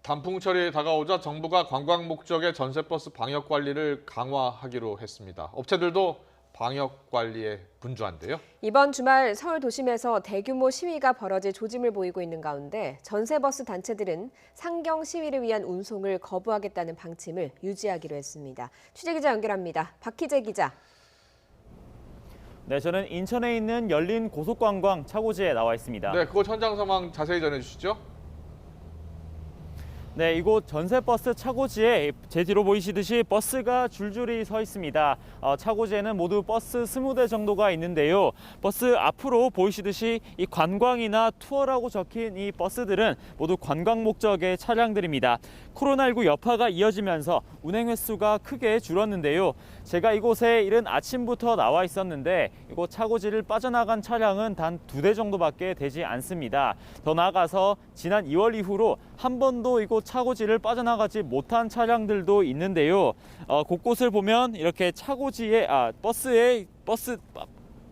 단풍철이 다가오자 정부가 관광 목적의 전세버스 방역 관리를 강화하기로 했습니다. 업체들도 방역 관리에 분주한데요. 이번 주말 서울 도심에서 대규모 시위가 벌어질 조짐을 보이고 있는 가운데 전세버스 단체들은 상경 시위를 위한 운송을 거부하겠다는 방침을 유지하기로 했습니다. 취재기자 연결합니다. 박희재 기자. 네, 저는 인천에 있는 열린 고속관광 차고지에 나와 있습니다. 네, 그곳 현장 상황 자세히 전해주시죠. 네, 이곳 전세버스 차고지에 제 뒤로 보이시듯이 버스가 줄줄이 서 있습니다. 차고지에는 모두 버스 20대 정도가 있는데요. 버스 앞으로 보이시듯이 이 관광이나 투어라고 적힌 이 버스들은 모두 관광 목적의 차량들입니다. 코로나19 여파가 이어지면서 운행 횟수가 크게 줄었는데요. 제가 이곳에 이른 아침부터 나와 있었는데 이곳 차고지를 빠져나간 차량은 단 2대 정도밖에 되지 않습니다. 더 나아가서 지난 2월 이후로 한 번도 이곳 차고지를 빠져나가지 못한 차량들도 있는데요. 곳곳을 보면 이렇게 차고지에 버스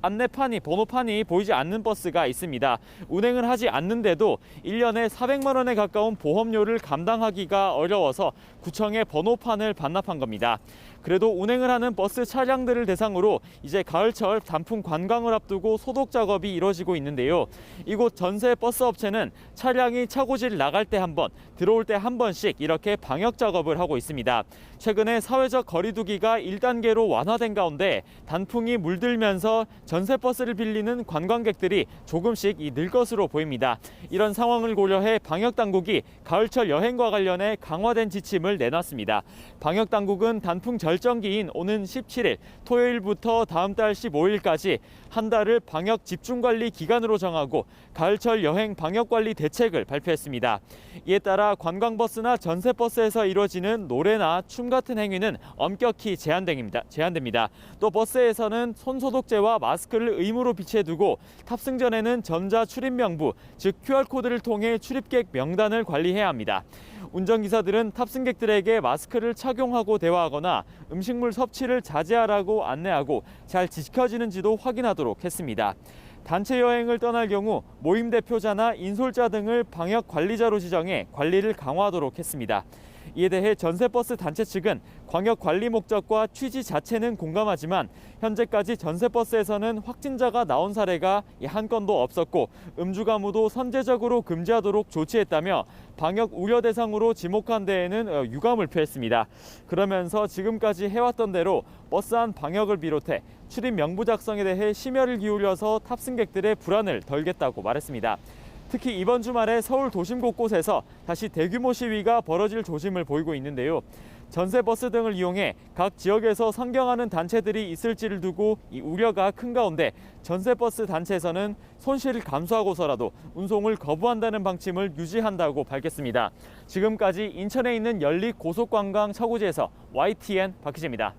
안내판이, 번호판이 보이지 않는 버스가 있습니다. 운행을 하지 않는데도 1년에 400만 원에 가까운 보험료를 감당하기가 어려워서 구청에 번호판을 반납한 겁니다. 그래도 운행을 하는 버스 차량들을 대상으로 이제 가을철 단풍 관광을 앞두고 소독 작업이 이뤄지고 있는데요. 이곳 전세 버스 업체는 차량이 차고지를 나갈 때 한 번, 들어올 때 한 번씩 이렇게 방역 작업을 하고 있습니다. 최근에 사회적 거리두기가 1단계로 완화된 가운데 단풍이 물들면서 전세 버스를 빌리는 관광객들이 조금씩 늘 것으로 보입니다. 이런 상황을 고려해 방역 당국이 가을철 여행과 관련해 강화된 지침을 내놨습니다. 방역 당국은 단풍 절정기인 오는 17일 토요일부터 다음 달 15일까지 한 달을 방역 집중관리 기간으로 정하고 가을철 여행 방역관리 대책을 발표했습니다. 이에 따라 관광버스나 전세버스에서 이루어지는 노래나 춤 같은 행위는 엄격히 제한됩니다. 또 버스에서는 손소독제와 마스크를 의무로 비치해 두고 탑승 전에는 전자 출입 명부, 즉 QR코드를 통해 출입객 명단을 관리해야 합니다. 운전기사들은 탑승객들에게 마스크를 착용하고 대화하거나 음식물 섭취를 자제하라고 안내하고 잘 지켜지는지도 확인하도록 했습니다. 단체 여행을 떠날 경우 모임 대표자나 인솔자 등을 방역 관리자로 지정해 관리를 강화하도록 했습니다. 이에 대해 전세버스 단체 측은 광역 관리 목적과 취지 자체는 공감하지만 현재까지 전세버스에서는 확진자가 나온 사례가 한 건도 없었고 음주 가무도 선제적으로 금지하도록 조치했다며 방역 우려 대상으로 지목한 데에는 유감을 표했습니다. 그러면서 지금까지 해왔던 대로 버스 안 방역을 비롯해 출입 명부 작성에 대해 심혈을 기울여서 탑승객들의 불안을 덜겠다고 말했습니다. 특히 이번 주말에 서울 도심 곳곳에서 다시 대규모 시위가 벌어질 조짐을 보이고 있는데요. 전세버스 등을 이용해 각 지역에서 상경하는 단체들이 있을지를 두고 이 우려가 큰 가운데 전세버스 단체에서는 손실을 감수하고서라도 운송을 거부한다는 방침을 유지한다고 밝혔습니다. 지금까지 인천에 있는 열린 고속관광 차고지에서 YTN 박희재입니다.